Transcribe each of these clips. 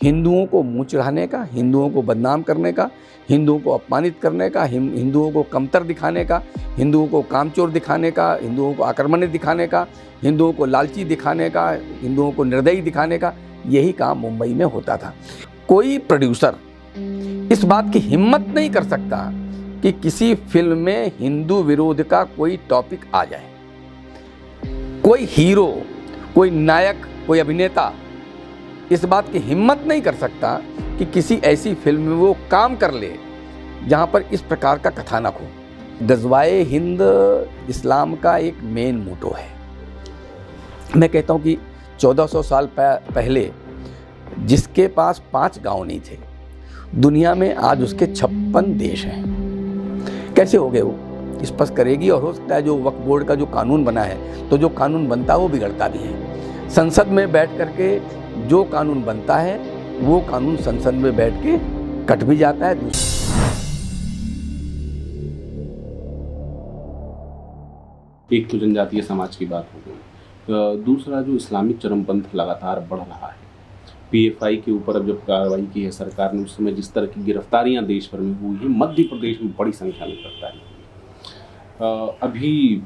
हिंदुओं को मुँह चिढ़ाने का, हिंदुओं को बदनाम करने का, हिंदुओं को अपमानित करने का, हिंदुओं को कमतर दिखाने का, हिंदुओं को कामचोर दिखाने का, हिंदुओं को आक्रमणी दिखाने का, हिंदुओं को लालची दिखाने का, हिंदुओं को निर्दयी दिखाने का, यही काम मुंबई में होता था। कोई प्रोड्यूसर इस बात की हिम्मत नहीं कर सकता कि किसी फिल्म में हिंदू विरोध का कोई टॉपिक आ जाए। कोई हीरो, कोई नायक, कोई अभिनेता इस बात की हिम्मत नहीं कर सकता कि किसी ऐसी फिल्म में वो काम कर ले जहां पर इस प्रकार का कथानक हो। गज़वाए हिंद इस्लाम का एक मेन मोटो है। मैं कहता हूं कि 1400 साल पहले जिसके पास 5 गांव नहीं थे, दुनिया में आज उसके 56 देश हैं। कैसे हो गए वो स्पष्ट करेगी। और हो सकता है जो वक्फ बोर्ड का जो कानून बना है, तो जो कानून बनता है वो बिगड़ता भी है। संसद में बैठ करके जो कानून बनता है वो कानून संसद में बैठ के कट भी जाता है। एक तो जनजातीय समाज की बात हो गई, दूसरा जो इस्लामिक चरमपंथ लगातार बढ़ रहा है। पीएफआई के ऊपर अब जब कार्रवाई की है सरकार ने, उस समय जिस तरह की गिरफ्तारियां देश भर में हुई हैं, मध्य प्रदेश में बड़ी संख्या में गिरफ्तारी हुई। अभी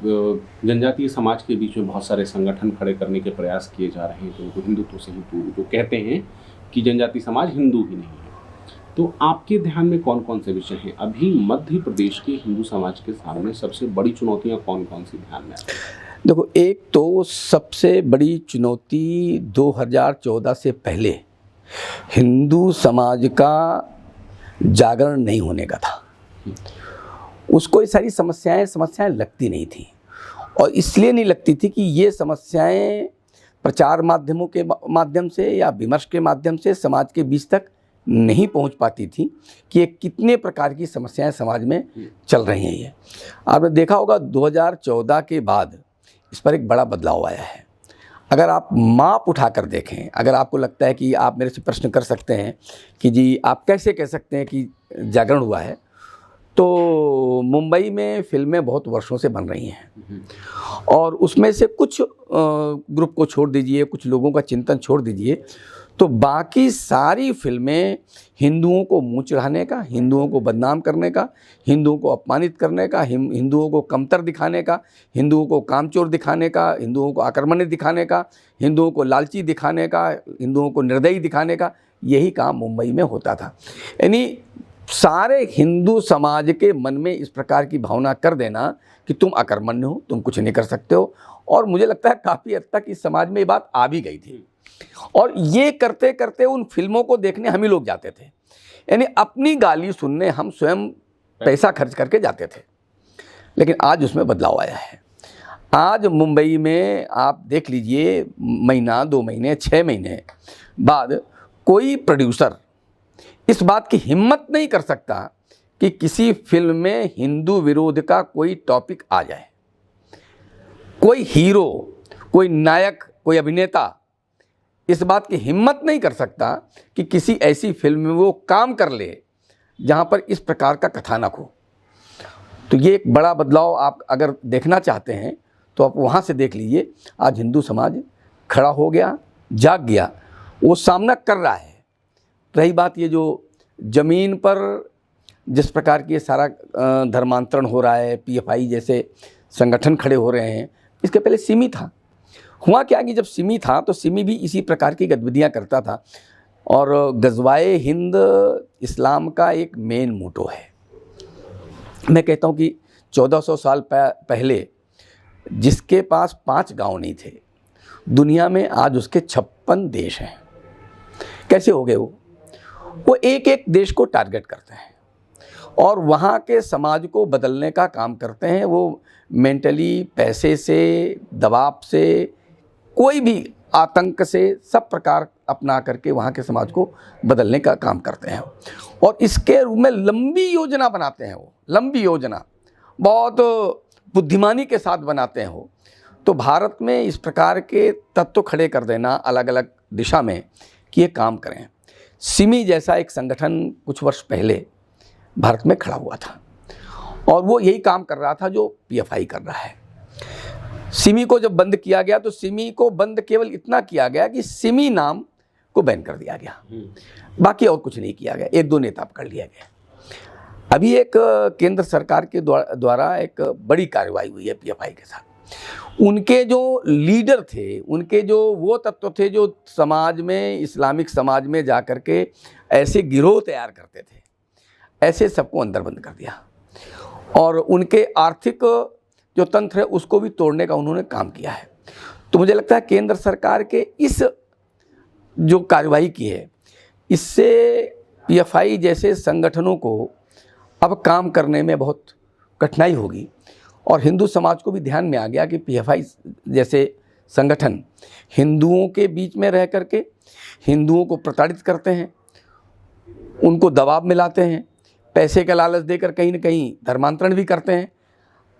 जनजातीय समाज के बीच में बहुत सारे संगठन खड़े करने के प्रयास किए जा रहे हैं, तो हिंदुत्व से दूर, जो कहते हैं कि जनजातीय समाज हिंदू ही नहीं है। तो आपके ध्यान में कौन कौन से विषय हैं अभी मध्य प्रदेश के हिंदू समाज के सामने? सबसे बड़ी चुनौतियां कौन कौन सी ध्यान में? देखो, एक तो सबसे बड़ी चुनौती 2014 से पहले हिंदू समाज का जागरण नहीं होने का था। उसको ये सारी समस्याएं लगती नहीं थी, और इसलिए नहीं लगती थी कि ये समस्याएं प्रचार माध्यमों के माध्यम से या विमर्श के माध्यम से समाज के बीच तक नहीं पहुंच पाती थी कि ये कितने प्रकार की समस्याएं समाज में चल रही हैं। ये आपने देखा होगा 2014 के बाद इस पर एक बड़ा बदलाव आया है। अगर आप माप उठाकर देखें, अगर आपको लगता है कि आप मेरे से प्रश्न कर सकते हैं कि जी आप कैसे कह सकते हैं कि जागरण हुआ है, तो मुंबई में फिल्में बहुत वर्षों से बन रही हैं, और उसमें से कुछ ग्रुप को छोड़ दीजिए, कुछ लोगों का चिंतन छोड़ दीजिए, तो बाकी सारी फिल्में हिंदुओं को मुँह चिढ़ाने का, हिंदुओं को बदनाम करने का, हिंदुओं को अपमानित करने का, हिंदुओं को कमतर दिखाने का, हिंदुओं को कामचोर दिखाने का, हिंदुओं को आक्रमणी दिखाने का, हिंदुओं को लालची दिखाने का, हिंदुओं को निर्दयी दिखाने का, यही काम मुंबई में होता था। यानी सारे हिंदू समाज के मन में इस प्रकार की भावना कर देना कि तुम अकर्मण्य हो, तुम कुछ नहीं कर सकते हो। और मुझे लगता है काफ़ी हद तक इस समाज में ये बात आ भी गई थी, और ये करते करते उन फिल्मों को देखने हम ही लोग जाते थे। यानी अपनी गाली सुनने हम स्वयं पैसा खर्च करके जाते थे। लेकिन आज उसमें बदलाव आया है। आज मुंबई में आप देख लीजिए, महीना, 2 महीने, 6 महीने बाद कोई प्रोड्यूसर इस बात की हिम्मत नहीं कर सकता कि किसी फिल्म में हिंदू विरोध का कोई टॉपिक आ जाए। कोई हीरो, कोई नायक, कोई अभिनेता इस बात की हिम्मत नहीं कर सकता कि किसी ऐसी फिल्म में वो काम कर ले जहां पर इस प्रकार का कथानक हो। तो ये एक बड़ा बदलाव आप अगर देखना चाहते हैं तो आप वहां से देख लीजिए। आज हिंदू समाज खड़ा हो गया, जाग गया, वो सामना कर रहा है। रही बात ये जो ज़मीन पर जिस प्रकार की ये सारा धर्मांतरण हो रहा है, पीएफआई जैसे संगठन खड़े हो रहे हैं, इसके पहले सिमी था। हुआ क्या कि जब सिमी था तो सिमी भी इसी प्रकार की गतिविधियां करता था, और गज़वाए हिंद इस्लाम का एक मेन मोटो है। मैं कहता हूं कि 1400 साल पहले जिसके पास 5 गांव नहीं थे, दुनिया में आज उसके 56 देश हैं। कैसे हो गए वो एक एक देश को टारगेट करते हैं और वहाँ के समाज को बदलने का काम करते हैं। वो मेंटली, पैसे से, दबाव से, कोई भी आतंक से, सब प्रकार अपना करके वहाँ के समाज को बदलने का काम करते हैं, और इसके रूप में लंबी योजना बनाते हैं। वो लंबी योजना बहुत बुद्धिमानी के साथ बनाते हैं वो। तो भारत में इस प्रकार के तत्व खड़े कर देना अलग अलग दिशा में कि ये काम करें। सिमी जैसा एक संगठन कुछ वर्ष पहले भारत में खड़ा हुआ था, और वो यही काम कर रहा था जो पीएफआई कर रहा है। सिमी को जब बंद किया गया तो सिमी को बंद केवल इतना किया गया कि सिमी नाम को बैन कर दिया गया। बाकी और कुछ नहीं किया गया, 1-2 नेता पकड़ लिया गया। अभी एक केंद्र सरकार के द्वारा एक बड़ी कार्रवाई हुई है पीएफआई के साथ। उनके जो लीडर थे, उनके जो वो तत्व थे जो समाज में, इस्लामिक समाज में जा कर के ऐसे गिरोह तैयार करते थे, ऐसे सबको अंदर बंद कर दिया और उनके आर्थिक जो तंत्र है उसको भी तोड़ने का उन्होंने काम किया है। तो मुझे लगता है केंद्र सरकार के इस जो कार्रवाई की है, इससे पीएफआई जैसे संगठनों को अब काम करने में बहुत कठिनाई होगी और हिंदू समाज को भी ध्यान में आ गया कि पीएफआई जैसे संगठन हिंदुओं के बीच में रह करके हिंदुओं को प्रताड़ित करते हैं, उनको दबाव में लाते हैं, पैसे का लालच देकर कहीं न कहीं धर्मांतरण भी करते हैं।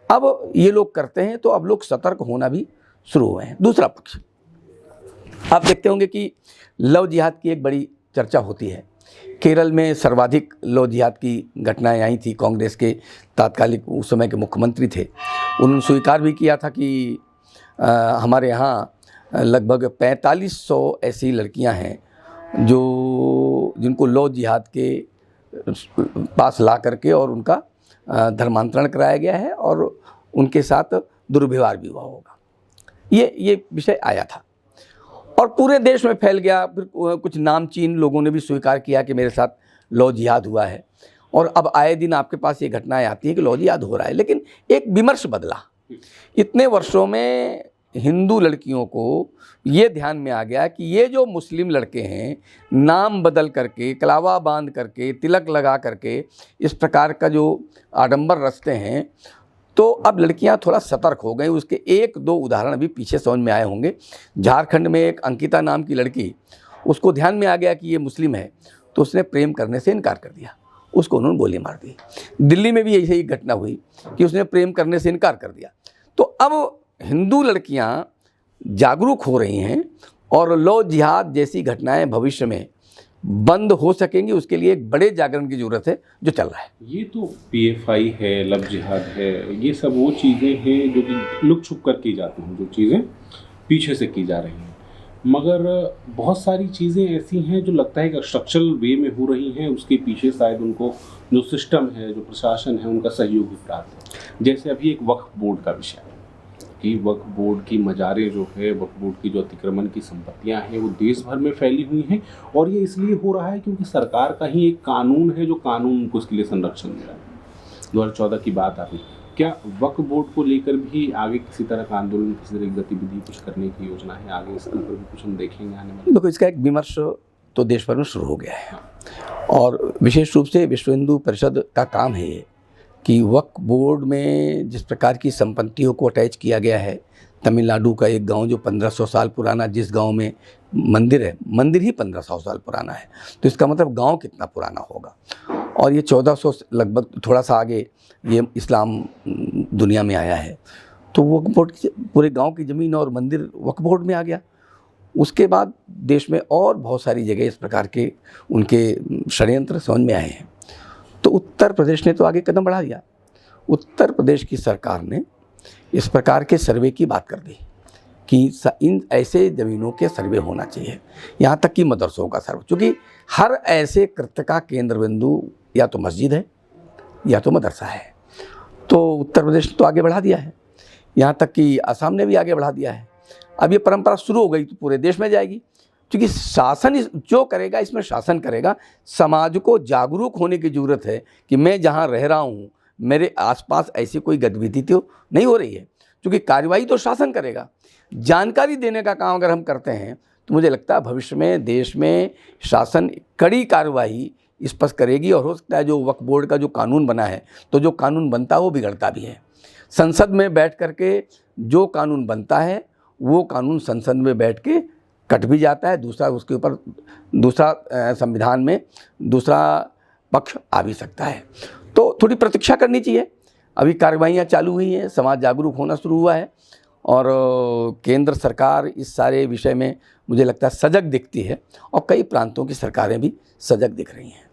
अब ये लोग करते हैं तो अब लोग सतर्क होना भी शुरू हुए हैं। दूसरा पक्ष, आप देखते होंगे कि लव जिहाद की एक बड़ी चर्चा होती है। केरल में सर्वाधिक लव जिहाद की घटनाएं आई थी। कांग्रेस के तात्कालिक उस समय के मुख्यमंत्री थे, उन्होंने स्वीकार भी किया था कि हमारे यहाँ लगभग 4500 ऐसी लड़कियां हैं जिनको लव जिहाद के पास ला करके और उनका धर्मांतरण कराया गया है और उनके साथ दुर्व्यवहार भी हुआ होगा। ये विषय आया था और पूरे देश में फैल गया। फिर कुछ नामचीन लोगों ने भी स्वीकार किया कि मेरे साथ लव जिहाद हुआ है और अब आए दिन आपके पास ये घटनाएं आती हैं कि लव जिहाद हो रहा है। लेकिन एक विमर्श बदला। इतने वर्षों में हिंदू लड़कियों को ये ध्यान में आ गया कि ये जो मुस्लिम लड़के हैं, नाम बदल करके, कलावा बांध करके, तिलक लगा करके इस प्रकार का जो आडंबर रचते हैं, तो अब लड़कियां थोड़ा सतर्क हो गई। उसके 1-2 उदाहरण अभी पीछे समझ में आए होंगे। झारखंड में एक अंकिता नाम की लड़की, उसको ध्यान में आ गया कि ये मुस्लिम है, तो उसने प्रेम करने से इनकार कर दिया, उसको उन्होंने गोली मार दी। दिल्ली में भी ऐसी ही घटना हुई कि उसने प्रेम करने से इनकार कर दिया। तो अब हिंदू लड़कियां जागरूक हो रही हैं और लव जिहाद जैसी घटनाएं भविष्य में बंद हो सकेंगी, उसके लिए एक बड़े जागरण की जरूरत है जो चल रहा है। ये तो पीएफआई है, लव जिहाद है, ये सब वो चीज़ें हैं जो कि लुक छुप कर की जाती हैं, जो चीज़ें पीछे से की जा रही हैं। मगर बहुत सारी चीज़ें ऐसी हैं जो लगता है कि स्ट्रक्चरल वे में हो रही हैं, उसके पीछे शायद उनको जो सिस्टम है, जो प्रशासन है, उनका सहयोग भी प्राप्त है। जैसे अभी एक वक्फ बोर्ड का विषय है कि वक्फ बोर्ड की मजारें जो है, वक्फ बोर्ड की जो अतिक्रमण की संपत्तियां हैं, वो देश भर में फैली हुई हैं और ये इसलिए हो रहा है क्योंकि सरकार का ही एक कानून है जो कानून उनको इसके लिए संरक्षण दे रहा है। 2014 की बात आ रही। क्या वक्फ बोर्ड को लेकर भी आगे किसी तरह का आंदोलन, किसी तरह की गतिविधि कुछ करने की योजना है आगे? इसके ऊपर भी कुछ हम देखेंगे आने वाले? देखो, इसका एक विमर्श तो देश भर में शुरू हो गया है और विशेष रूप से विश्व हिंदू परिषद का काम है ये कि वक्फ बोर्ड में जिस प्रकार की संपत्तियों को अटैच किया गया है। तमिलनाडु का एक गांव जो 1500 साल पुराना, जिस गांव में मंदिर है, मंदिर ही 1500 साल पुराना है, तो इसका मतलब गांव कितना पुराना होगा। और ये 1400 लगभग, थोड़ा सा आगे ये इस्लाम दुनिया में आया है, तो वक्फ बोर्ड पूरे गांव की ज़मीन और मंदिर वक्फ बोर्ड में आ गया। उसके बाद देश में और बहुत सारी जगह इस प्रकार के उनके षड्यंत्र समझ में आए हैं। तो उत्तर प्रदेश ने तो आगे कदम बढ़ा दिया। उत्तर प्रदेश की सरकार ने इस प्रकार के सर्वे की बात कर दी कि इन ऐसे ज़मीनों के सर्वे होना चाहिए, यहाँ तक कि मदरसों का सर्वे, क्योंकि हर ऐसे कृत्य का केंद्र बिंदु या तो मस्जिद है या तो मदरसा है। तो उत्तर प्रदेश ने तो आगे बढ़ा दिया है, यहाँ तक कि असम ने भी आगे बढ़ा दिया है। अब ये परंपरा शुरू हो गई तो पूरे देश में जाएगी, क्योंकि शासन जो करेगा इसमें शासन करेगा। समाज को जागरूक होने की ज़रूरत है कि मैं जहाँ रह रहा हूँ मेरे आसपास ऐसी कोई गतिविधि तो नहीं हो रही है, क्योंकि कार्रवाई तो शासन करेगा। जानकारी देने का काम अगर हम करते हैं तो मुझे लगता है भविष्य में देश में शासन कड़ी कार्रवाई इस पर करेगी और हो सकता है जो वक्फ बोर्ड का जो कानून बना है, तो जो कानून बनता है वो बिगड़ता भी है। संसद में बैठ करके जो कानून बनता है वो कानून संसद में बैठ के कट भी जाता है, दूसरा उसके ऊपर दूसरा संविधान में दूसरा पक्ष आ भी सकता है। तो थोड़ी प्रतीक्षा करनी चाहिए। अभी कार्रवाइयाँ चालू हुई हैं, समाज जागरूक होना शुरू हुआ है और केंद्र सरकार इस सारे विषय में मुझे लगता है सजग दिखती है और कई प्रांतों की सरकारें भी सजग दिख रही हैं।